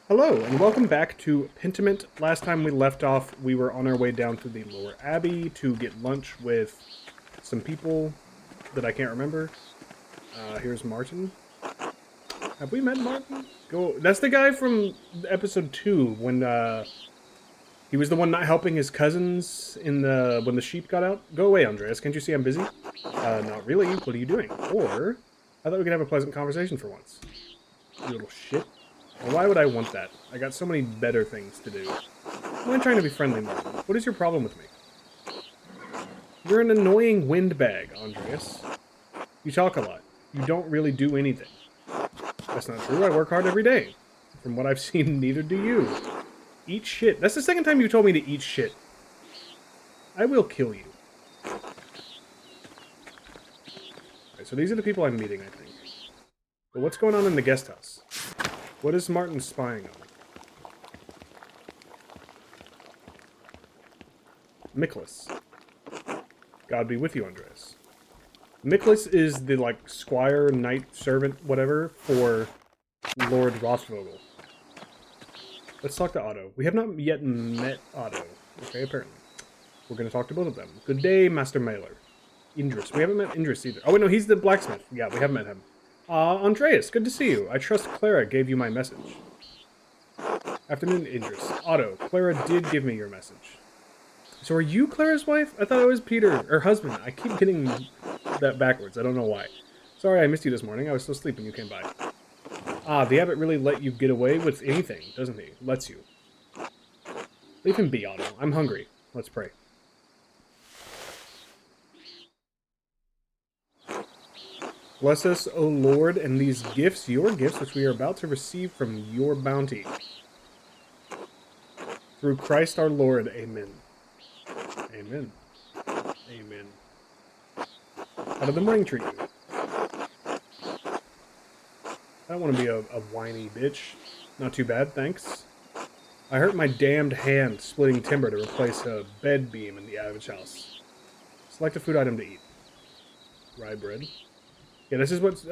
Hello, and welcome back to Pentiment. Last time we left off, we were on our way down to the lower abbey to get lunch with some people that I can't remember. Here's Martin. Have we met Martin? Go. That's the guy from episode 2 when he was the one not helping his cousins in the when the sheep got out. Go away, Andreas. Can't you see I'm busy? Not really. What are you doing? Or I thought we could have a pleasant conversation for once. You little shit. Well, why would I want that? I got so many better things to do. I'm not trying to be friendly, Martin. What is your problem with me? You're an annoying windbag, Andreas. You talk a lot. You don't really do anything. That's not true. I work hard every day. From what I've seen, neither do you. Eat shit. That's the second time you told me to eat shit. I will kill you. Alright, so these are the people I'm meeting, I think. But what's going on in the guest house? What is Martin spying on? Miklas. God be with you, Andreas. Miklas is the, like, squire, knight, servant, whatever, for Lord Rothvogel. Let's talk to Otto. We have not yet met Otto. Okay, apparently. We're going to talk to both of them. Good day, Master Mailer. Indris. We haven't met Indris either. Oh, wait, no, he's the blacksmith. Yeah, we haven't met him. Andreas, good to see you. I trust Clara gave you my message. Afternoon, Idris. Otto, Clara did give me your message. So are you Clara's wife? I thought it was Peter, her husband. I keep getting that backwards. I don't know why. Sorry I missed you this morning. I was still asleep when you came by. Ah, the abbot really let you get away with anything, doesn't he? Lets you. Leave him be, Otto. I'm hungry. Let's pray. Bless us, O Lord, and these gifts, your gifts, which we are about to receive from your bounty. Through Christ our Lord, amen. Amen. Amen. How did the morning treat you? I don't want to be a whiny bitch. Not too bad, thanks. I hurt my damned hand splitting timber to replace a bed beam in the average house. Select a food item to eat. Rye bread. Yeah, this is what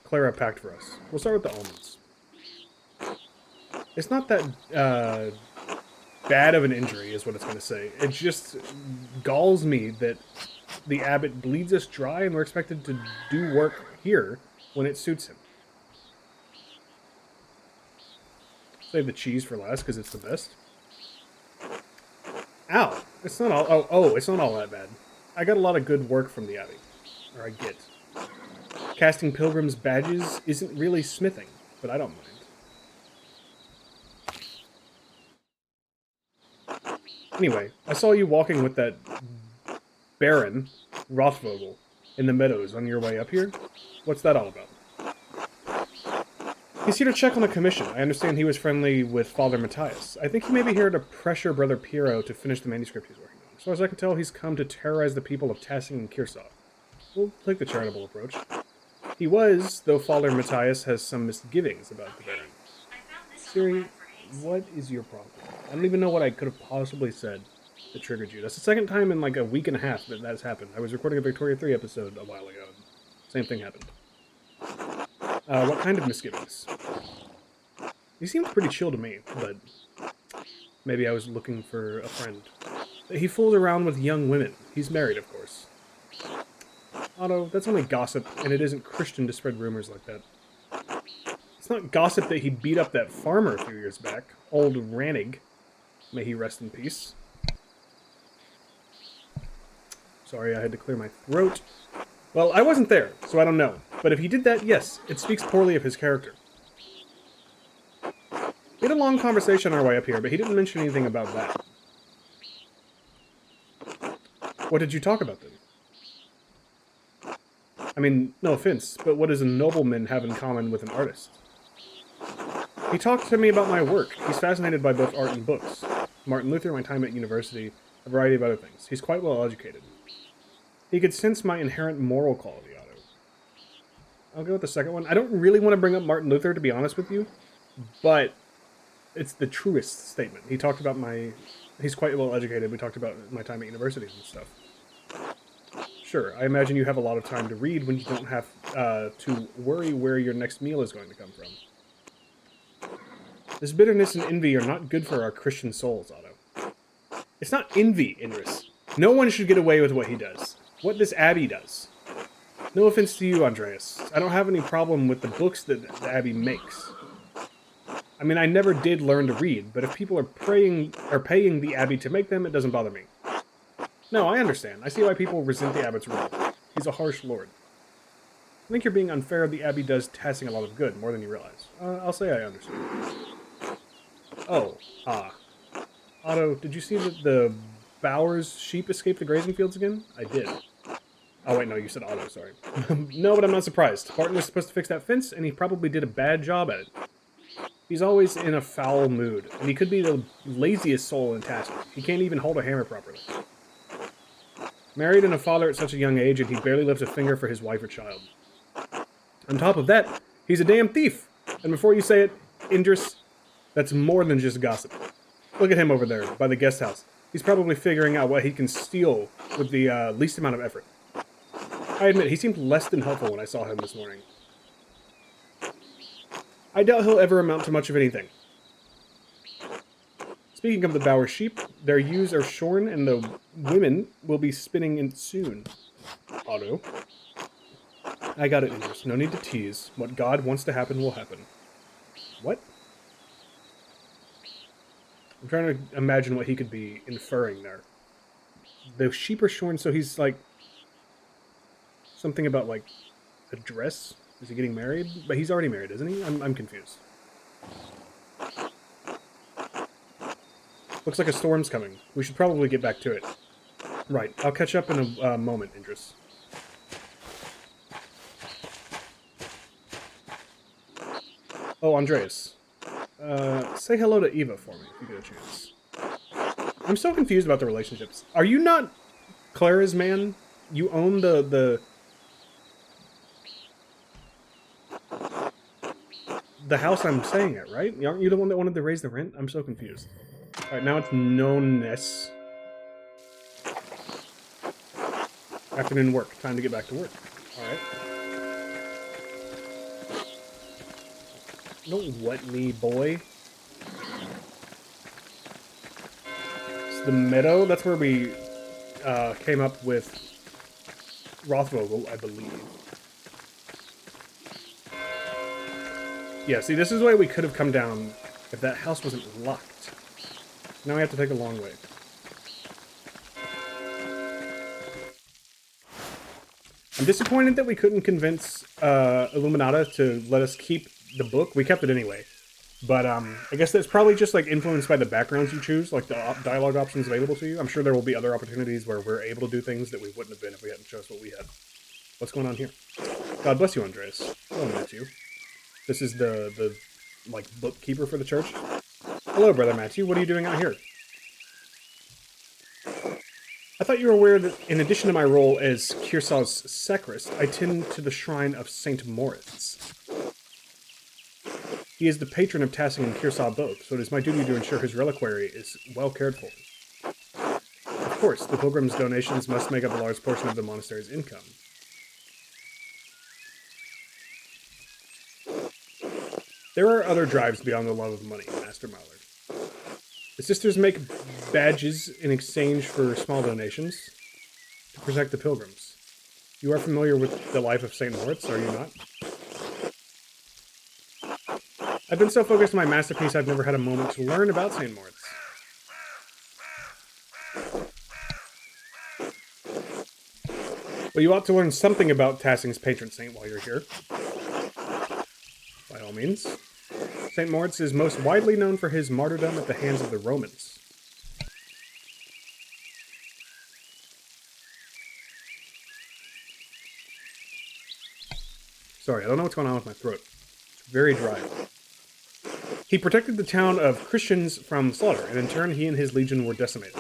Clara packed for us. We'll start with the almonds. It's not that bad of an injury, is what it's going to say. It just galls me that the abbot bleeds us dry and we're expected to do work here when it suits him. Save the cheese for last because it's the best. Ow! It's not all. Oh, it's not all that bad. I got a lot of good work from the abbey. Or I get. Casting pilgrims' badges isn't really smithing, but I don't mind. Anyway, I saw you walking with that Baron, Rothvogel, in the meadows on your way up here. What's that all about? He's here to check on a commission. I understand he was friendly with Father Matthias. I think he may be here to pressure Brother Piero to finish the manuscript he's working on. As far as I can tell, he's come to terrorize the people of Tassing and Kirsau. We'll take the charitable approach. He was, though Father Matthias has some misgivings about the Baron. Siri, what is your problem? I don't even know what I could have possibly said that triggered you. That's the second time in like a week and a half that that's happened. I was recording a Victoria 3 episode a while ago. Same thing happened. What kind of misgivings? He seemed pretty chill to me, but maybe I was looking for a friend. He fools around with young women. He's married, of course. Otto, that's only gossip, and it isn't Christian to spread rumors like that. It's not gossip that he beat up that farmer a few years back, old Rannig. May he rest in peace. Sorry, I had to clear my throat. Well, I wasn't there, so I don't know. But if he did that, yes, it speaks poorly of his character. We had a long conversation on our way up here, but he didn't mention anything about that. What did you talk about then? I mean, no offense, but what does a nobleman have in common with an artist? He talked to me about my work. He's fascinated by both art and books. Martin Luther, my time at university, a variety of other things. He's quite well educated. He could sense my inherent moral quality, Otto. I'll go with the second one. I don't really want to bring up Martin Luther, to be honest with you, but it's the truest statement. He talked about my... He's quite well educated. We talked about my time at universities and stuff. Sure, I imagine you have a lot of time to read when you don't have to worry where your next meal is going to come from. This bitterness and envy are not good for our Christian souls, Otto. It's not envy, Andreas. No one should get away with what he does. What this Abbey does. No offense to you, Andreas. I don't have any problem with the books that the Abbey makes. I mean, I never did learn to read, but if people are paying the Abbey to make them, it doesn't bother me. No, I understand. I see why people resent the Abbot's rule. He's a harsh lord. I think you're being unfair. The Abbey does Tassing a lot of good, more than you realize. I'll say I understand. Oh, Otto, did you see that the Bowers sheep escaped the grazing fields again? I did. Oh, wait, no, you said Otto, sorry. No, but I'm not surprised. Barton was supposed to fix that fence, and he probably did a bad job at it. He's always in a foul mood, and he could be the laziest soul in Tasking. He can't even hold a hammer properly. Married and a father at such a young age, and he barely lifts a finger for his wife or child. On top of that, he's a damn thief! And before you say it, Andreas, that's more than just gossip. Look at him over there, by the guest house. He's probably figuring out what he can steal with the least amount of effort. I admit, he seemed less than helpful when I saw him this morning. I doubt he'll ever amount to much of anything. Speaking of the Bower sheep, their ewes are shorn and the women will be spinning in soon. Otto. I got it, Andreas. No need to tease. What God wants to happen will happen. What? I'm trying to imagine what he could be inferring there. The sheep are shorn, so he's like... something about, like, a dress? Is he getting married? But he's already married, isn't he? I'm confused. Looks like a storm's coming. We should probably get back to it. Right. I'll catch up in a moment, Andreas. Oh, Andreas. Say hello to Eva for me, if you get a chance. I'm so confused about the relationships. Are you not Clara's man? You own the house I'm staying at, right? Aren't you the one that wanted to raise the rent? I'm so confused. Alright, now it's knownness. Afternoon work. Time to get back to work. Alright. Don't wet me, boy. It's the meadow. That's where we came up with Rothvogel, I believe. Yeah, see, this is the way we could have come down if that house wasn't locked. Now we have to take a long way. I'm disappointed that we couldn't convince Illuminata to let us keep the book. We kept it anyway. But I guess that's probably just like influenced by the backgrounds you choose, like the dialogue options available to you. I'm sure there will be other opportunities where we're able to do things that we wouldn't have been if we hadn't chose what we had. What's going on here? God bless you, Andreas. Hello, Matthew. This is the like, bookkeeper for the church. Hello, Brother Matthew. What are you doing out here? I thought you were aware that, in addition to my role as Kearsaw's sacrist, I tend to the shrine of St. Moritz. He is the patron of Tassing and Kearsaw both, so it is my duty to ensure his reliquary is well cared for. Of course, the pilgrims' donations must make up a large portion of the monastery's income. There are other drives beyond the love of money, Master Mallard. The sisters make badges in exchange for small donations to protect the pilgrims. You are familiar with the life of St. Moritz, are you not? I've been so focused on my masterpiece, I've never had a moment to learn about St. Moritz. Well, you ought to learn something about Tassing's patron saint while you're here. By all means. St. Moritz is most widely known for his martyrdom at the hands of the Romans. Sorry, I don't know what's going on with my throat. It's very dry. He protected the town of Christians from slaughter, and in turn he and his legion were decimated.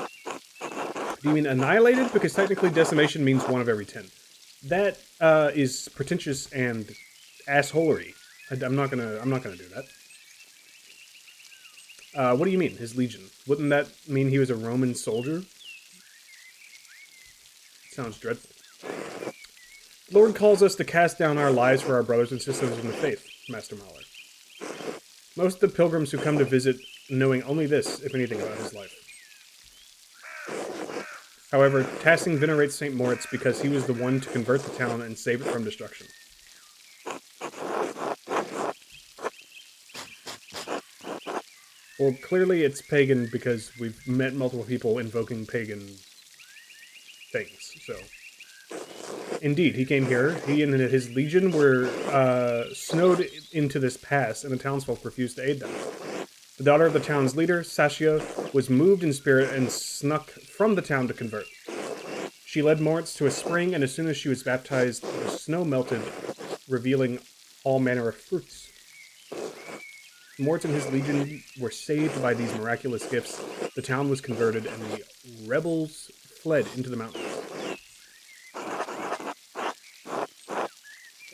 Do you mean annihilated? Because technically decimation means 1 of every 10. That is pretentious and assholery. I'm not gonna do that. What do you mean, his legion? Wouldn't that mean he was a Roman soldier? Sounds dreadful. The Lord calls us to cast down our lives for our brothers and sisters in the faith, Master Mahler. Most of the pilgrims who come to visit knowing only this, if anything, about his life. However, Tassing venerates St. Moritz because he was the one to convert the town and save it from destruction. Well, clearly it's pagan because we've met multiple people invoking pagan things, so... Indeed, he came here. He and his legion were snowed into this pass, and the townsfolk refused to aid them. The daughter of the town's leader, Sasha, was moved in spirit and snuck from the town to convert. She led Moritz to a spring, and as soon as she was baptized, the snow melted, revealing all manner of fruits. Moritz and his legion were saved by these miraculous gifts. The town was converted, and the rebels fled into the mountains.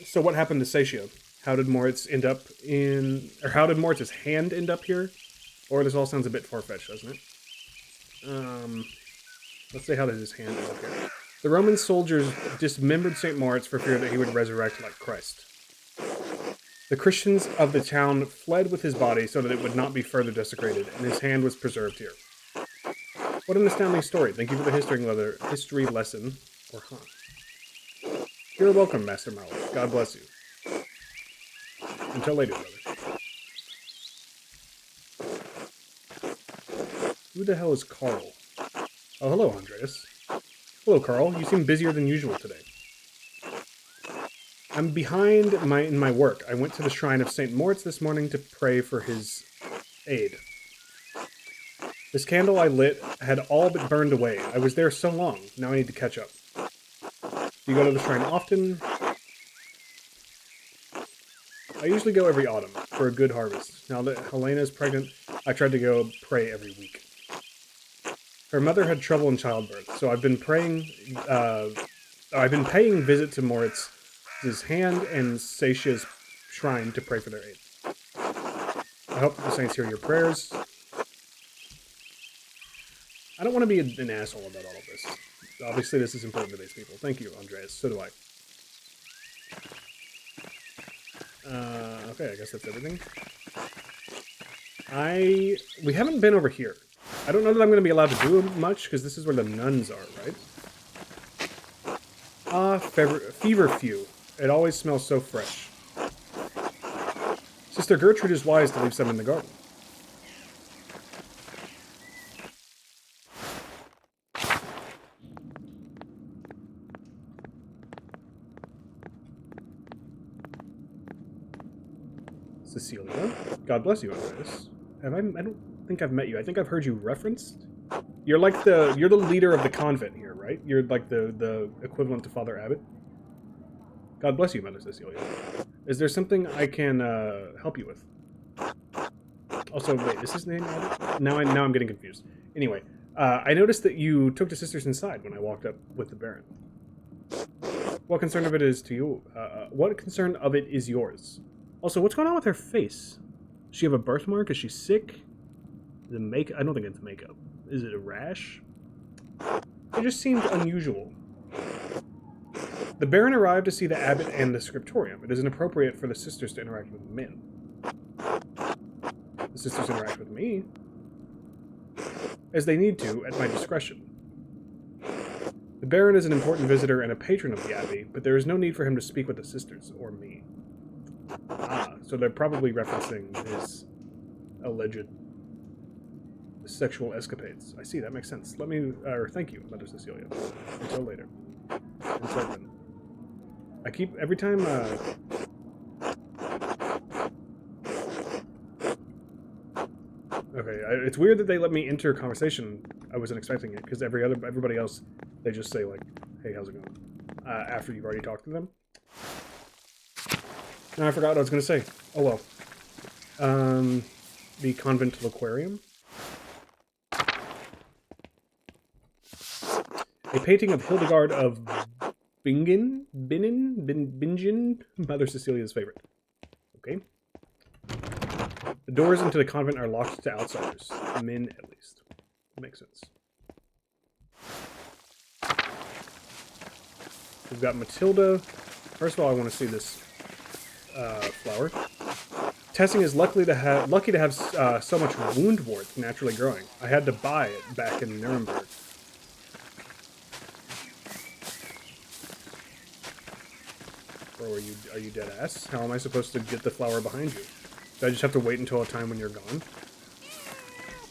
So what happened to Sasha? How did Moritz end up in... Or how did Moritz's hand end up here? Or this all sounds a bit far-fetched, doesn't it? Let's say how did his hand end up here? The Roman soldiers dismembered St. Moritz for fear that he would resurrect like Christ. The Christians of the town fled with his body so that it would not be further desecrated, and his hand was preserved here. What an astounding story. Thank you for the history lesson, or huh. You're welcome, Master Mahler. God bless you. Until later, brother. Who the hell is Carl? Oh, hello, Andreas. Hello, Carl. You seem busier than usual today. I'm behind in my work. I went to the shrine of St. Moritz this morning to pray for his aid. This candle I lit had all but burned away. I was there so long. Now I need to catch up. Do you go to the shrine often? I usually go every autumn for a good harvest. Now that Helena's pregnant, I tried to go pray every week. Her mother had trouble in childbirth, so I've been paying visit to Moritz's hand and Sasha's shrine to pray for their aid. I hope the saints hear your prayers. I don't want to be an asshole about all of this. Obviously, this is important to these people. Thank you, Andreas. So do I. Okay, I guess that's everything. We haven't been over here. I don't know that I'm going to be allowed to do much, because this is where the nuns are, right? Feverfew. It always smells so fresh. Sister Gertrude is wise to leave some in the garden. Cecilia. God bless you, Andreas. I don't think I've met you. I think I've heard you referenced. You're the leader of the convent here, right? You're like the equivalent to Father Abbot. God bless you, Mother Cecilia. Is there something I can help you with? Also, wait, is his name Abbot? Now I'm getting confused. Anyway, I noticed that you took the sisters inside when I walked up with the Baron. What concern of it is to you? What concern of it is yours? Also, what's going on with her face? Does she have a birthmark? Is she sick? Is it makeup? I don't think it's makeup. Is it a rash? It just seemed unusual. The Baron arrived to see the abbot and the scriptorium. It is inappropriate for the sisters to interact with men. The sisters interact with me, as they need to, at my discretion. The Baron is an important visitor and a patron of the abbey, but there is no need for him to speak with the sisters, or me. Ah, so they're probably referencing his alleged sexual escapades. I see, that makes sense. Thank you, Mother Cecilia. Until later. Until then. Every time, Okay, it's weird that they let me enter conversation. I wasn't expecting it, because everybody else, they just say, like, hey, how's it going? After you've already talked to them. Now I forgot what I was going to say. Oh well. The convent aquarium. A painting of Hildegard of Bingen, Mother Cecilia's favorite. Okay. The doors into the convent are locked to outsiders. Men, at least. Makes sense. We've got Matilda. First of all, I want to see this flower. Testing is lucky to have so much wound wart naturally growing. I had to buy it back in Nuremberg. Bro, are you dead ass? How am I supposed to get the flower behind you? Do I just have to wait until a time when you're gone?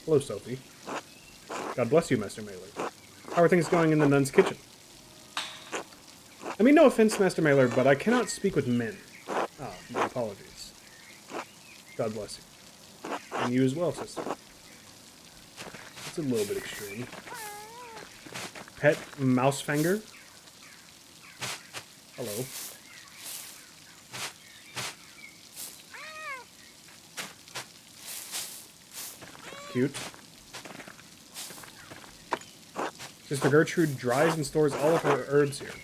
Hello, Sophie. God bless you, Master Mailer. How are things going in the nun's kitchen? I mean, no offense, Master Mailer, but I cannot speak with men. Ah, my apologies. God bless you. And you as well, sister. It's a little bit extreme. Pet Mousefanger. Hello. Cute. Sister Gertrude dries and stores all of her herbs here.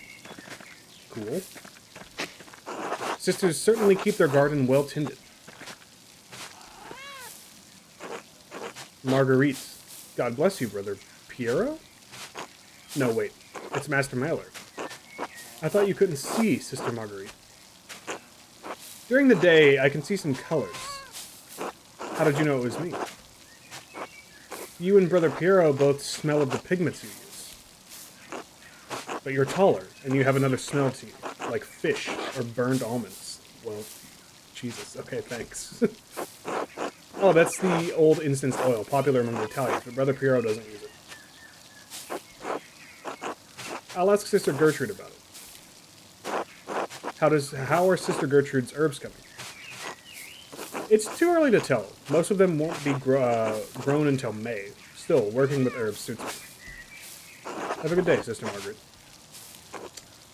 Cool. Sisters certainly keep their garden well tended. Marguerite. God bless you, Brother Piero? No, wait. It's Master Mailer. I thought you couldn't see, Sister Marguerite. During the day, I can see some colors. How did you know it was me? You and Brother Piero both smell of the pigments you use. But you're taller, and you have another smell to you, like fish or burned almonds. Well, Jesus. Okay, thanks. Oh, that's the old incense oil, popular among the Italians, but Brother Piero doesn't use it. I'll ask Sister Gertrude about it. How are Sister Gertrude's herbs coming? It's too early to tell. Most of them won't be grown until May. Still, working with herbs suits me. Have a good day, Sister Margaret.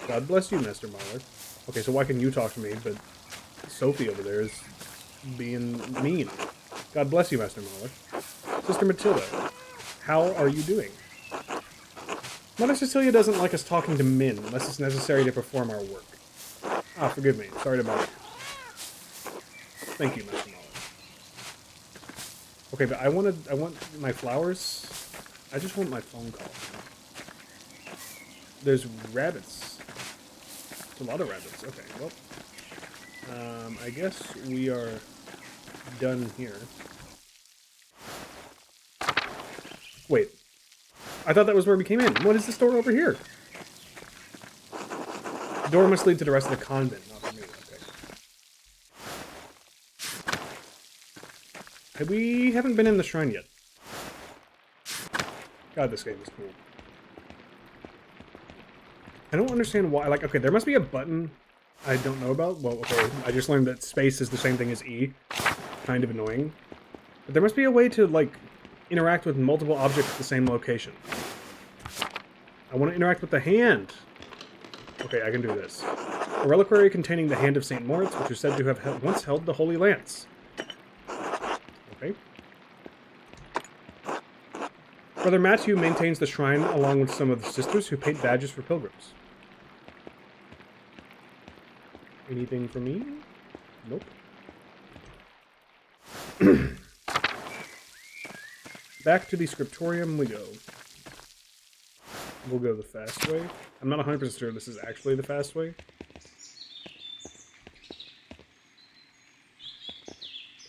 God bless you, Master Mailer. Okay, so why can you talk to me, but Sophie over there is being mean? God bless you, Master Mailer. Sister Matilda, how are you doing? Mother Cecilia doesn't like us talking to men unless it's necessary to perform our work. Ah, forgive me. Sorry to bother you. Thank you, Master Mailer. Okay, but I want my flowers. I just want my phone call. There's rabbits. It's a lot of rabbits. Okay, well. I guess we are done here. Wait. I thought that was where we came in. What is this door over here? The door must lead to the rest of the convent, not for me. Okay. We haven't been in the shrine yet. God, this game is cool. I don't understand why. Like, okay, there must be a button I don't know about. Well, okay, I just learned that space is the same thing as E. Kind of annoying. But there must be a way to, like, interact with multiple objects at the same location. I want to interact with the hand. Okay, I can do this. A reliquary containing the hand of St. Moritz, which is said to have once held the Holy Lance. Okay. Brother Matthew maintains the shrine along with some of the sisters who paint badges for pilgrims. Anything for me? Nope. Back to the scriptorium we go. We'll go the fast way. I'm not 100% sure this is actually the fast way.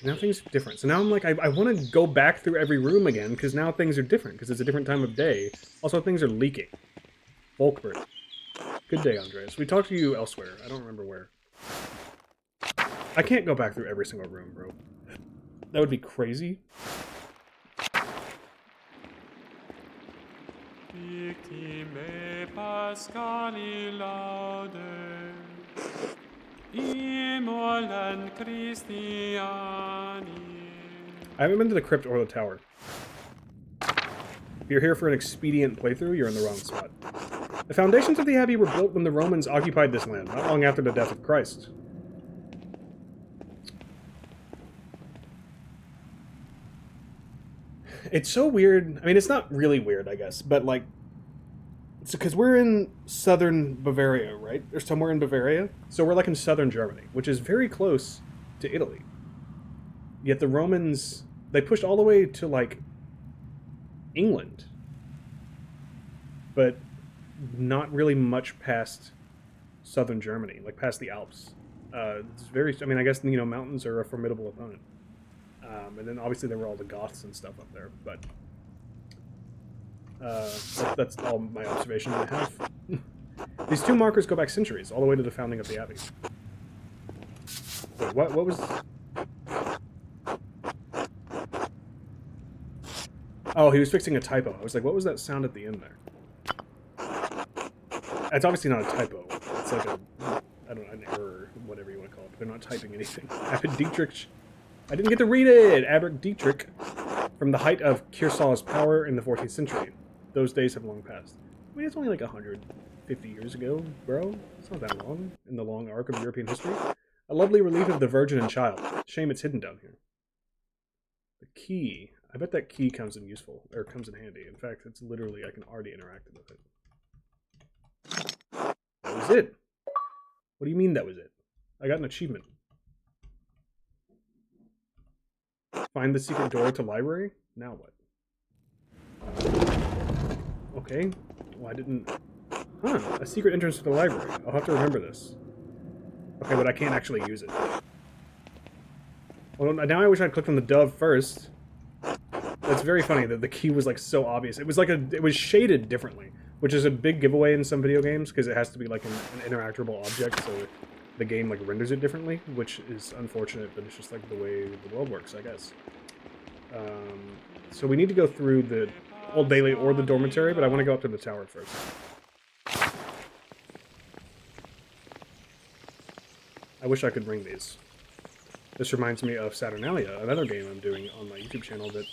Now things are different. So now I'm like, I want to go back through every room again, because now things are different, because it's a different time of day. Also, things are leaking. Volkbert. Good day, Andreas. We talked to you elsewhere. I don't remember where. I can't go back through every single room, bro. That would be crazy. Victime Pascali laude, immolant Christiani. I haven't been to the crypt or the tower. If you're here for an expedient playthrough, you're in the wrong spot. The foundations of the abbey were built when the Romans occupied this land, not long after the death of Christ. It's so weird. I mean, it's not really weird, I guess, but like, it's because we're in southern Bavaria, right? Or somewhere in Bavaria. So we're like in southern Germany, which is very close to Italy. Yet the Romans, they pushed all the way to like England, but not really much past southern Germany, like past the Alps. It's very. I mean, I guess mountains are a formidable opponent. And then obviously there were all the Goths and stuff up there, but that's all my observation I have. These two markers go back centuries, all the way to the founding of the abbey. Wait, what was? Oh, he was fixing a typo. I was like, what was that sound at the end there? It's obviously not a typo. It's like an error, whatever you want to call it. But they're not typing anything. Abbot Dietrich. I didn't get to read it! Abbot Dietrich. From the height of Kearsaw's power in the 14th century. Those days have long passed. I mean, it's only like 150 years ago, bro. It's not that long in the long arc of European history. A lovely relief of the Virgin and Child. Shame it's hidden down here. The key. I bet that key comes in handy. In fact, it's literally, I can already interact with it. That was it. What do you mean that was it? I got an achievement. Find the secret door to library? Now what? Okay. Well, I didn't... Huh. A secret entrance to the library. I'll have to remember this. Okay, but I can't actually use it. Well, now I wish I'd clicked on the dove first. That's very funny that the key was like so obvious. It was like it was shaded differently, which is a big giveaway in some video games because it has to be like an interactable object, so the game like renders it differently, which is unfortunate, but it's just like the way the world works, I guess. So we need to go through the Old Bailey or the dormitory, but I want to go up to the tower first. I wish I could ring these. This reminds me of Saturnalia, another game I'm doing on my YouTube channel that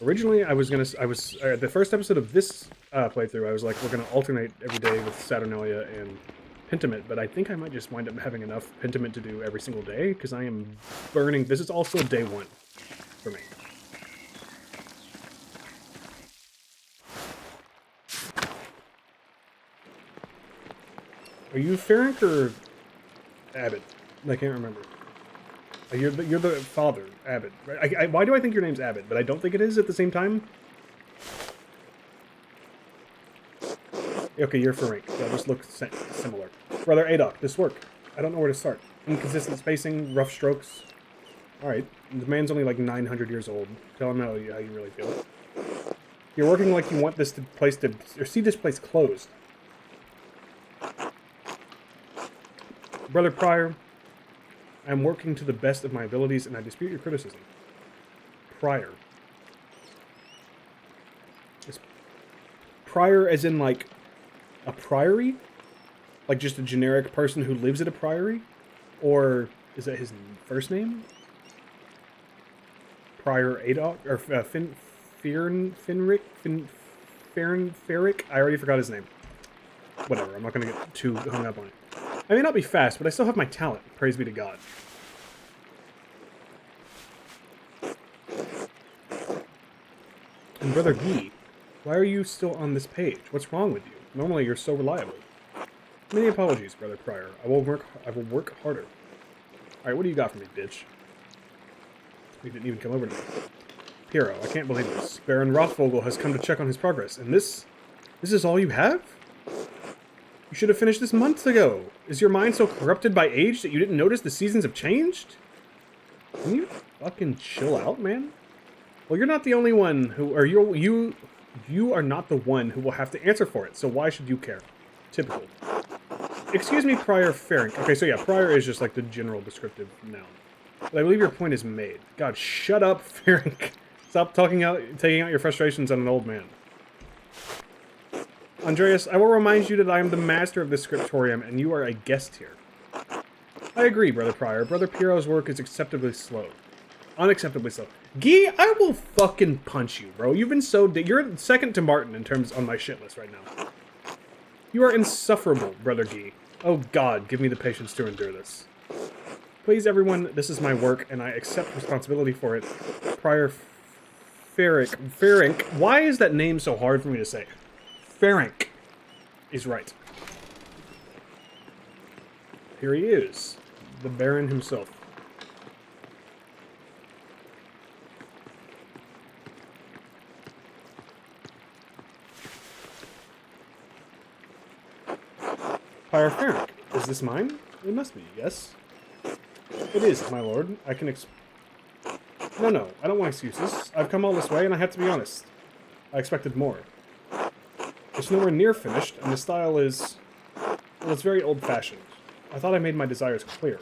originally the first episode of this playthrough, I was like, we're going to alternate every day with Saturnalia and Pentiment, but I think I might just wind up having enough Pentiment to do every single day, because I am burning. This is also day one for me. Are you Ferenc or Abbott? I can't remember. You're the father, Abbott, right? Why do I think your name's Abbott, but I don't think it is at the same time? Okay, you're Ferenc. That just looks similar. Brother Adok, this work. I don't know where to start. Inconsistent spacing, rough strokes. Alright, the man's only like 900 years old. Tell him how you really feel. You're working like you want this or see this place closed. Brother Prior, I am working to the best of my abilities, and I dispute your criticism. Prior. Is Prior as in, like, a priory? Like, just a generic person who lives at a priory? Or is that his first name? Prior Adok? Or Ferric? I already forgot his name. Whatever, I'm not going to get too hung up on it. I may not be fast, but I still have my talent. Praise be to God. And Brother Guy, why are you still on this page? What's wrong with you? Normally you're so reliable. Many apologies, Brother Prior. I will work harder. Alright, what do you got for me, bitch? You didn't even come over to me. Hero, I can't believe this. Baron Rothvogel has come to check on his progress, and this is all you have? You should have finished this months ago. Is your mind so corrupted by age that you didn't notice the seasons have changed? Can you fucking chill out, man? Well, you're not the only one who, or you are not the one who will have to answer for it, so why should you care? Typical. Excuse me, Prior Ferenc. Okay, so yeah, Prior is just like the general descriptive noun. But I believe your point is made. God, shut up, Ferenc. Stop taking out your frustrations on an old man. Andreas, I will remind you that I am the master of this scriptorium, and you are a guest here. I agree, Brother Prior. Brother Piero's work is acceptably slow. Unacceptably slow. Guy, I will fucking punch you, bro. You've been you're second to Martin in terms on my shit list right now. You are insufferable, Brother Guy. Oh God, give me the patience to endure this. Please, everyone, this is my work, and I accept responsibility for it. Prior Ferenc. Why is that name so hard for me to say? Ferenc is right. Here he is, the Baron himself. Prior Ferenc, this mine? It must be, yes. It is, my lord. I can No, I don't want excuses. I've come all this way, and I have to be honest. I expected more. It's nowhere near finished, and the style is... well, it's very old-fashioned. I thought I made my desires clear.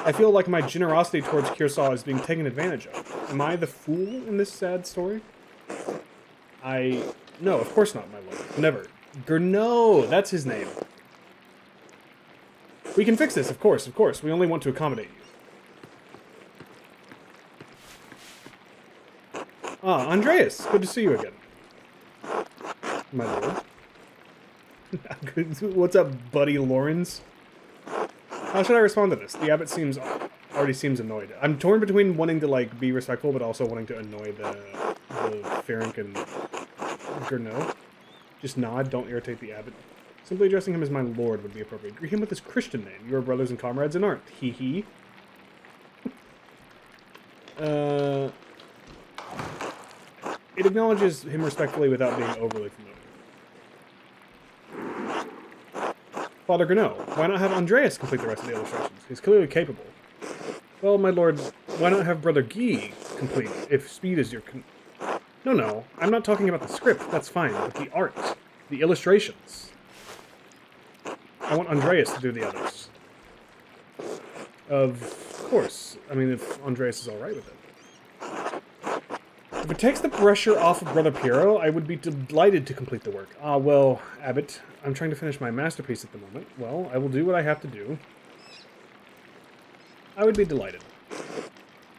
I feel like my generosity towards Kearsarge is being taken advantage of. Am I the fool in this sad story? No, of course not, my lord. Never. Gurno! That's his name. We can fix this, of course, of course. We only want to accommodate you. Ah, Andreas! Good to see you again. My lord. What's up, buddy Lawrence? How should I respond to this? The abbot already seems annoyed. I'm torn between wanting to, like, be respectful, but also wanting to annoy the Ferenc and Gurno. Just nod, don't irritate the abbot. Simply addressing him as my lord would be appropriate. Greet him with his Christian name. You are brothers and comrades and aren't. Hee hee. It acknowledges him respectfully without being overly familiar. Father Gurno, why not have Andreas complete the rest of the illustrations? He's clearly capable. Well, my lord, why not have Brother Guy complete, if speed is your No, I'm not talking about the script, that's fine, but the art, the illustrations. I want Andreas to do the others. Of course. I mean, if Andreas is alright with it. If it takes the pressure off of Brother Piero, I would be delighted to complete the work. Ah, well, Abbot, I'm trying to finish my masterpiece at the moment. Well, I will do what I have to do. I would be delighted.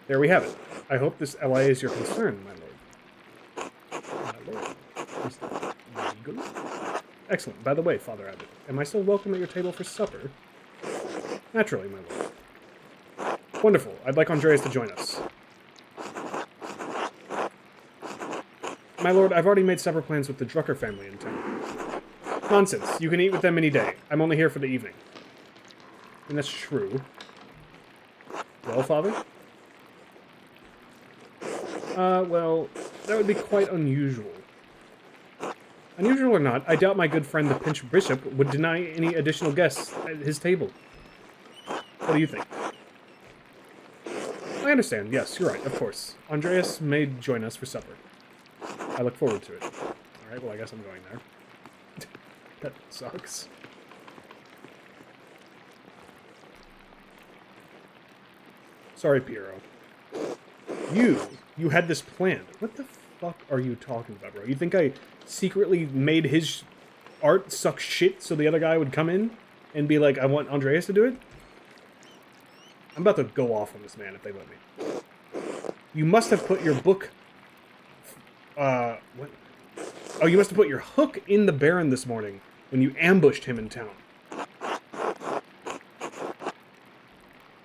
There we have it. I hope this allays your concern, my lord. My lord. Mr. Eagle? Excellent. By the way, Father Abbot, am I still welcome at your table for supper? Naturally, my lord. Wonderful. I'd like Andreas to join us. My lord, I've already made supper plans with the Drucker family in town. Nonsense. You can eat with them any day. I'm only here for the evening. And that's true. Well, Father? Well, that would be quite unusual. Unusual or not, I doubt my good friend the Pinch Bishop would deny any additional guests at his table. What do you think? I understand. Yes, you're right, of course. Andreas may join us for supper. I look forward to it. Alright, well, I guess I'm going there. That sucks. Sorry, Piero. You had this planned. What the fuck are you talking about, bro? You think I secretly made his art suck shit so the other guy would come in and be like, I want Andreas to do it? I'm about to go off on this man if they let me. You must have put your book... what? Oh, you must have put your hook in the Baron this morning when you ambushed him in town.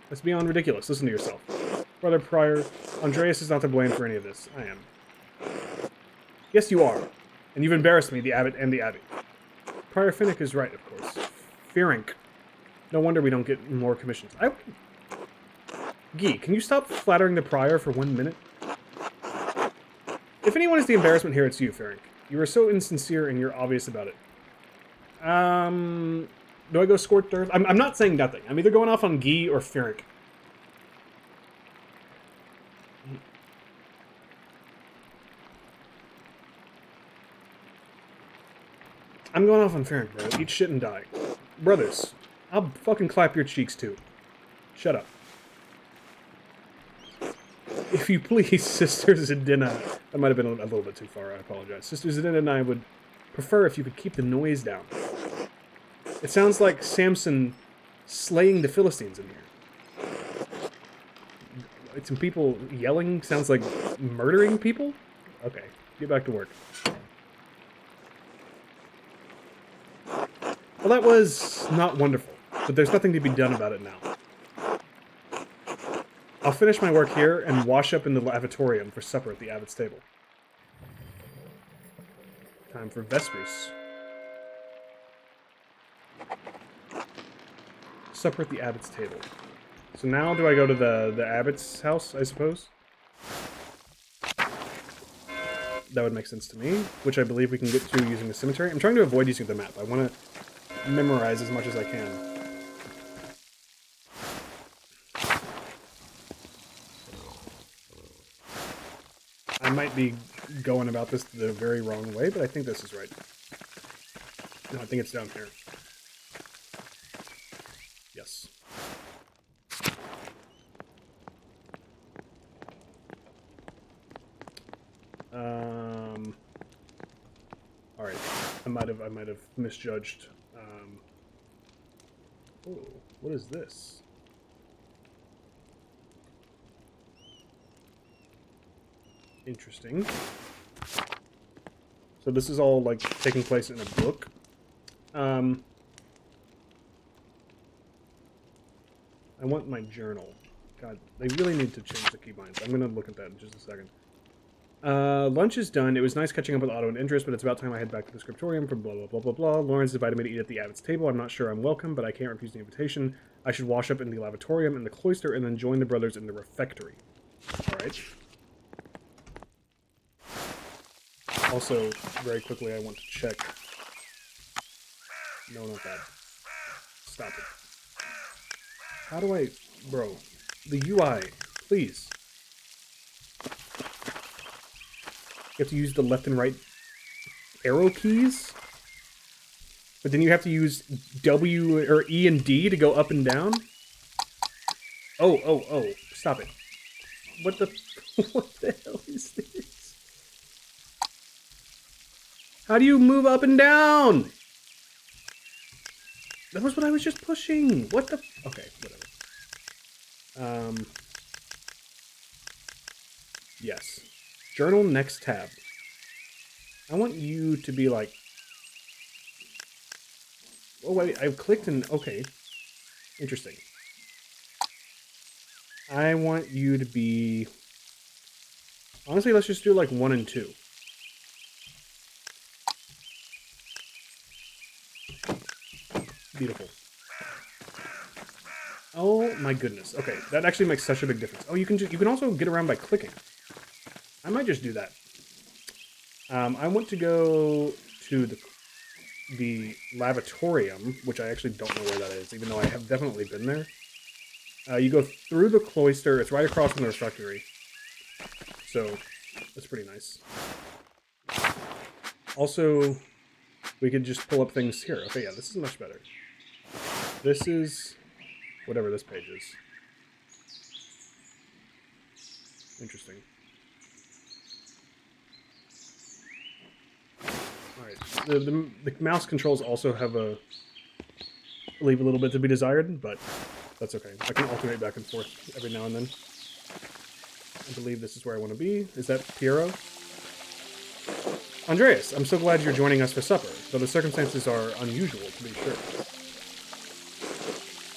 That's beyond ridiculous. Listen to yourself. Brother Prior, Andreas is not to blame for any of this. I am. Yes, you are. And you've embarrassed me, the Abbot and the Abbey. Prior Finnick is right, of course. Ferenc. No wonder we don't get more commissions. Guy, can you stop flattering the Prior for 1 minute? If anyone is the embarrassment here, it's you, Ferenc. You are so insincere and you're obvious about it. Do I go Scorched Earth? I'm not saying nothing. I'm either going off on Guy or Ferenc. I'm going off on Ferenc, bro. Eat shit and die. Brothers, I'll fucking clap your cheeks too. Shut up. If you please, Sister Zedina. That might have been a little bit too far, I apologize. Sister Zedina and I would prefer if you could keep the noise down. It sounds like Samson slaying the Philistines in here. Some people yelling sounds like murdering people? Okay, get back to work. Well, that was not wonderful, but there's nothing to be done about it now. I'll finish my work here and wash up in the lavatorium for supper at the Abbot's table. Time for Vespers. Supper at the Abbot's table. So now do I go to the Abbot's house, I suppose? That would make sense to me, which I believe we can get to using the cemetery. I'm trying to avoid using the map. I want to memorize as much as I can. I might be going about this the very wrong way, but I think this is right. No, I think it's down here. Yes. All right. I might have misjudged. Oh, what is this? Interesting. So this is all like taking place in a book. I want my journal. God, they really need to change the keybinds. I'm gonna look at that in just a second. Lunch is done. It was nice catching up with Otto and Andreas, but it's about time I head back to the scriptorium for blah, blah, blah, blah, blah. Lawrence invited me to eat at the abbot's table. I'm not sure I'm welcome, but I can't refuse the invitation. I should wash up in the lavatorium and the cloister and then join the brothers in the refectory. Alright. Also, very quickly, I want to check. No, not that. Stop it. How do I... Bro, the UI, please. You have to use the left and right arrow keys? But then you have to use W or E and D to go up and down? Oh, stop it. What the... What the hell is this? How do you move up and down? That was what I was just pushing. What the... Okay, whatever. Yes. Journal next tab. I want you to be like... Oh, wait, I've clicked and... Okay. Interesting. I want you to be... Honestly, let's just do like 1 and 2. Beautiful. Oh my goodness. Okay, that actually makes such a big difference. Oh, you can also get around by clicking. I might just do that. I want to go to the lavatorium, which I actually don't know where that is, even though I have definitely been there. You go through the cloister. It's right across from the refectory. So, that's pretty nice. Also, we could just pull up things here. Okay, yeah, this is much better. This is whatever this page is. Interesting. Alright, the mouse controls also have leave a little bit to be desired, but that's okay. I can alternate back and forth every now and then. I believe this is where I want to be. Is that Piero? Andreas, I'm so glad you're joining us for supper, though the circumstances are unusual, to be sure.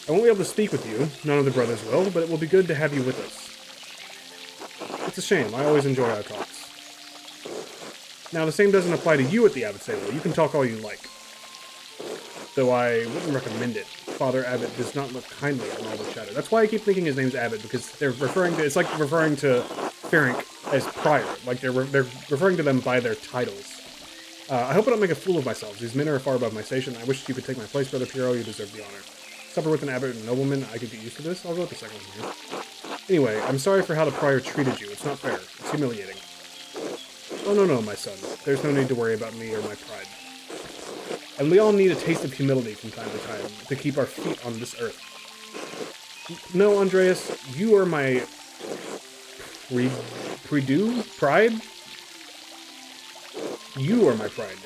I won't be able to speak with you, none of the brothers will, but it will be good to have you with us. It's a shame, I always enjoy our talks. Now, the same doesn't apply to you at the Abbot's table. You can talk all you like. Though I wouldn't recommend it. Father Abbot does not look kindly on all the chatter. That's why I keep thinking his name's Abbot, because they're referring to... It's like referring to Ferenc as prior. Like, they're referring to them by their titles. I hope I don't make a fool of myself. These men are far above my station. I wish you could take my place, Brother Piero. You deserve the honor. Supper with an abbot and nobleman. I could get used to this. I'll go with the second one here. Anyway, I'm sorry for how the prior treated you. It's not fair. It's humiliating. Oh, no, my son. There's no need to worry about me or my pride. And we all need a taste of humility from time to time to keep our feet on this earth. No, Andreas, you are my pride? You are my pride.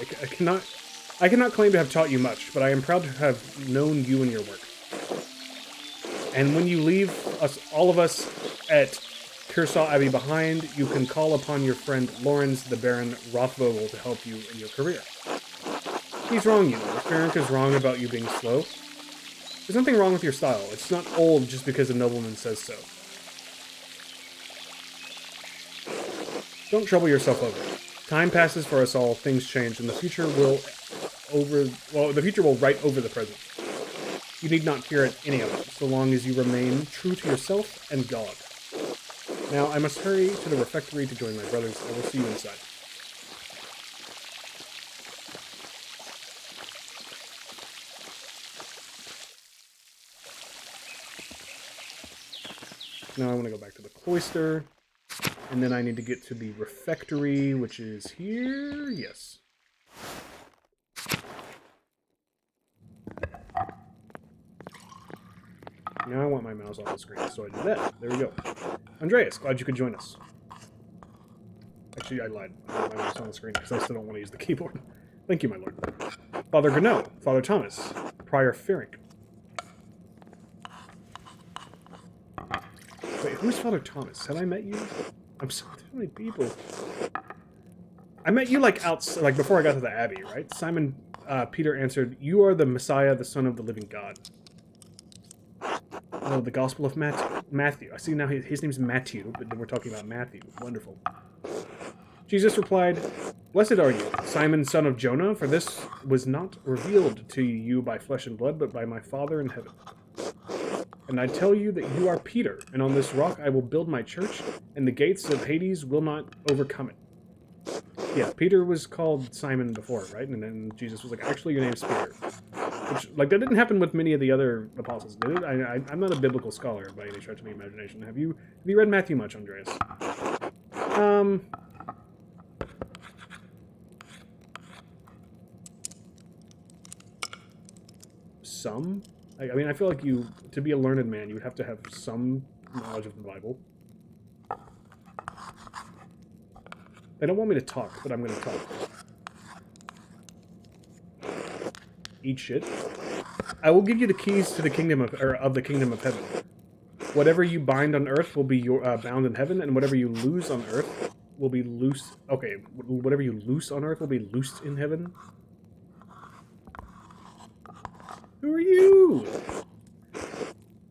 I cannot claim to have taught you much, but I am proud to have known you and your work. And when you leave us, all of us at Kershaw Abbey behind, you can call upon your friend Lawrence the Baron Rothvogel to help you in your career. He's wrong, you know. Ferenc is wrong about you being slow. There's nothing wrong with your style. It's not old just because a nobleman says so. Don't trouble yourself over it. Time passes for us all, things change, and the future will write over the present. You need not fear it, any of it, so long as you remain true to yourself and God. Now, I must hurry to the refectory to join my brothers. I will see you inside. now I want to go back to the cloister. And then I need to get to the refectory, which is here. Yes. Now I want my mouse off the screen, so I do that. There we go. Andreas, glad you could join us. Actually, I lied. I want my mouse on the screen because I still don't want to use the keyboard. Thank you, my lord. Father Gano, Father Thomas, Prior Ferrick. Wait, who's Father Thomas? Have I met you? I'm so many people. I met you like like before I got to the Abbey, right? Simon Peter answered, "You are the Messiah, the Son of the living God." Oh, the Gospel of Matthew. I see now his name's Matthew, but we're talking about Matthew. Wonderful. Jesus replied, "Blessed are you, Simon, son of Jonah, for this was not revealed to you by flesh and blood, but by my Father in heaven. And I tell you that you are Peter, and on this rock I will build my church, and the gates of Hades will not overcome it." Yeah, Peter was called Simon before, right? And then Jesus was like, "Actually, your name's Peter." Which, like, that didn't happen with many of the other apostles, did it? I'm not a biblical scholar by any stretch of the imagination. Have you read Matthew much, Andreas? Some? I mean, I feel like to be a learned man, you would have to have some knowledge of the Bible. They don't want me to talk, but I'm going to talk. Eat shit. I will give you the keys to the kingdom of the kingdom of heaven. Whatever you bind on earth will be bound in heaven, and whatever you lose on earth will be loose. Okay, whatever you loose on earth will be loosed in heaven. Who are you?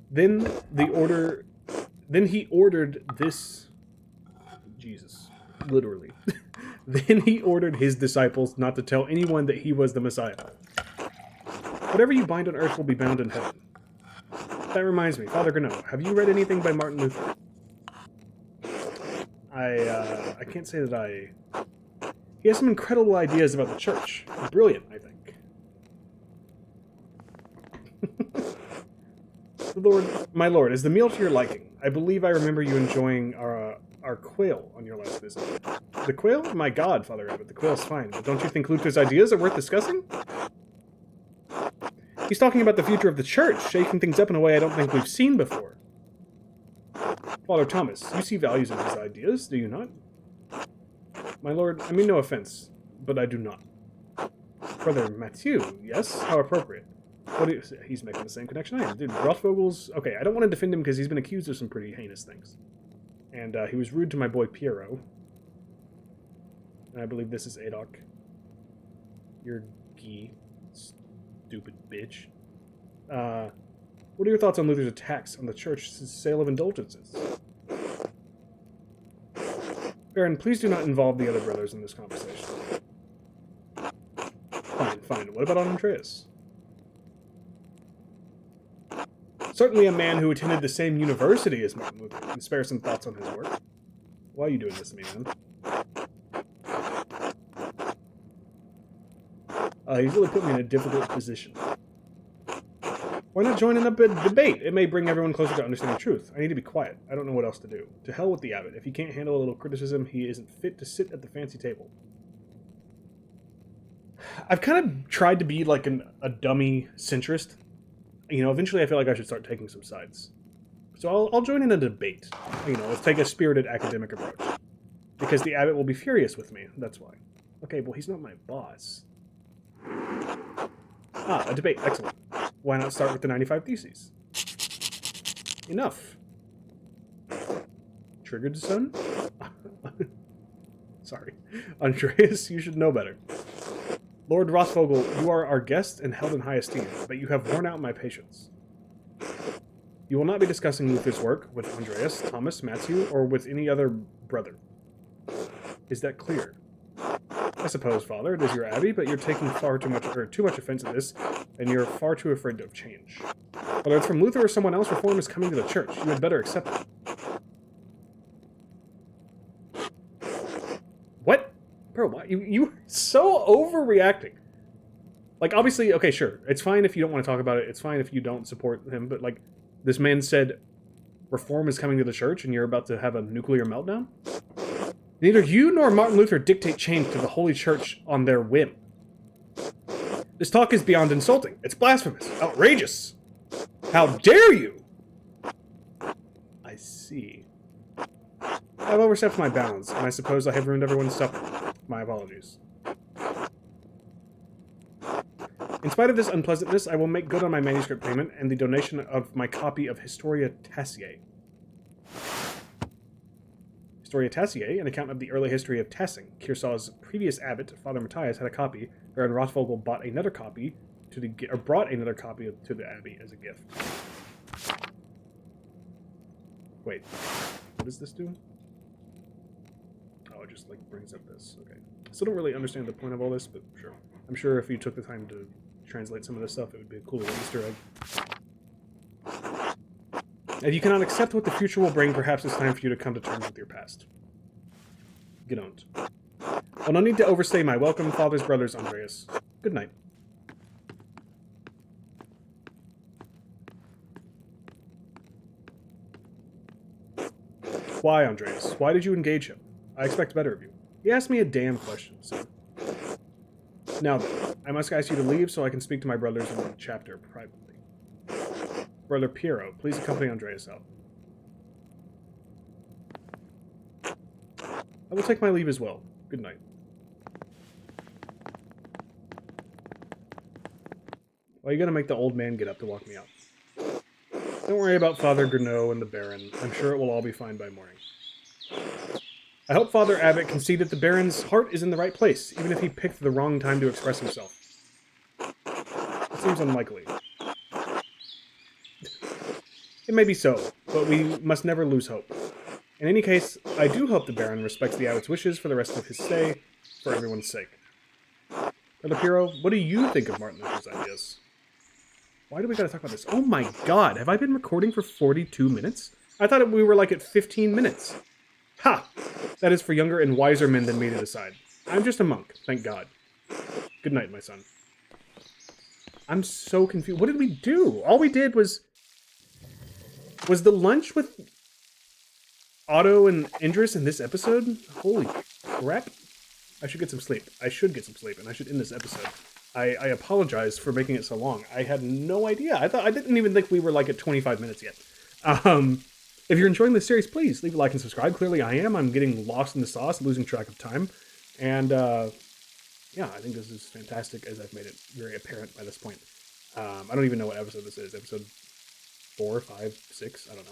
Then he ordered this. Jesus, literally. Then he ordered his disciples not to tell anyone that he was the Messiah. Whatever you bind on earth will be bound in heaven. That reminds me, Father Gano, have you read anything by Martin Luther? I can't say that He has some incredible ideas about the church. Brilliant, I think. My lord, is the meal to your liking? I believe I remember you enjoying our quail on your last visit. The quail? My god, Father Abbot, the quail's fine, but don't you think Luther's ideas are worth discussing? He's talking about the future of the church, shaking things up in a way I don't think we've seen before. Father Thomas, you see values in his ideas, do you not? My lord, I mean no offense, but I do not. Brother Matthew, yes? How appropriate. He's making the same connection I am. Dude, Rothvogel's... Okay, I don't want to defend him because he's been accused of some pretty heinous things. And he was rude to my boy Piero. And I believe this is Adok. You're gee. Stupid bitch. What are your thoughts on Luther's attacks on the church's sale of indulgences? Baron, please do not involve the other brothers in this conversation. Fine. What about Andreas? Certainly a man who attended the same university as Martin Luther can spare some thoughts on his work. Why are you doing this to me, man? He's really put me in a difficult position. Why not join in a debate? It may bring everyone closer to understanding the truth. I need to be quiet. I don't know what else to do. To hell with the abbot. If he can't handle a little criticism, he isn't fit to sit at the fancy table. I've kind of tried to be like a dummy centrist. You know, eventually I feel like I should start taking some sides. So I'll join in a debate. You know, let's take a spirited academic approach. Because the abbot will be furious with me. That's why. Okay, well, he's not my boss. Ah, a debate. Excellent. Why not start with the 95 Theses? Enough. Triggered, son? Sorry. Andreas, you should know better. Lord Rothvogel, you are our guest and held in high esteem, but you have worn out my patience. You will not be discussing Luther's work with Andreas, Thomas, Matthew, or with any other brother. Is that clear? I suppose, Father, it is your abbey, but you're taking too much offense at this, and you're far too afraid to change. Whether it's from Luther or someone else, reform is coming to the church. You had better accept it. What? Bro, why? You're so overreacting. Like, obviously, okay, sure. It's fine if you don't want to talk about it. It's fine if you don't support him. But, like, this man said reform is coming to the church and you're about to have a nuclear meltdown? Neither you nor Martin Luther dictate change to the Holy Church on their whim. This talk is beyond insulting. It's blasphemous. Outrageous. How dare you? I see. I've overstepped my bounds, and I suppose I have ruined everyone's supper. My apologies. In spite of this unpleasantness, I will make good on my manuscript payment and the donation of my copy of Historia Tessiae. Historia Tessiae, an account of the early history of Tessing. Kearsaw's previous abbot, Father Matthias, had a copy. Baron Rothvogel brought another copy to the abbey as a gift. Wait, what does this do? Oh, it just like brings up this. Okay, I still don't really understand the point of all this, but sure. I'm sure if you took the time to translate some of this stuff, it would be a cool little Easter egg. If you cannot accept what the future will bring, perhaps it's time for you to come to terms with your past. Get owned. Well, no need to overstay my welcome, fathers, brothers, Andreas. Good night. Why, Andreas? Why did you engage him? I expect better of you. He asked me a damn question, so... Now then, I must ask you to leave so I can speak to my brothers in the chapter privately. Brother Piero, please accompany Andreas out. I will take my leave as well. Good night. Why are you gonna make the old man get up to walk me out? Don't worry about Father Gurneau and the Baron. I'm sure it will all be fine by morning. I hope Father Abbot can see that the Baron's heart is in the right place, even if he picked the wrong time to express himself. It seems unlikely. It may be so, but we must never lose hope. In any case, I do hope the Baron respects the Abbot's wishes for the rest of his stay, for everyone's sake. Brother Piero, what do you think of Martin Luther's ideas? Why do we gotta talk about this? Oh my god, have I been recording for 42 minutes? I thought we were like at 15 minutes. Ha! That is for younger and wiser men than me to decide. I'm just a monk, thank God. Good night, my son. I'm so confused. What did we do? All we did was the lunch with Otto and Andreas in this episode? Holy crap. I should get some sleep. I should get some sleep, and I should end this episode. I apologize for making it so long. I had no idea. I didn't even think we were like at 25 minutes yet. If you're enjoying this series, please leave a like and subscribe. Clearly I am. I'm getting lost in the sauce, losing track of time. And yeah, I think this is fantastic, as I've made it very apparent by this point. I don't even know what episode this is. Episode 4, 5, 6? I don't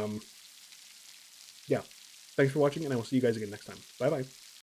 know. Yeah. Thanks for watching, and I will see you guys again next time. Bye-bye.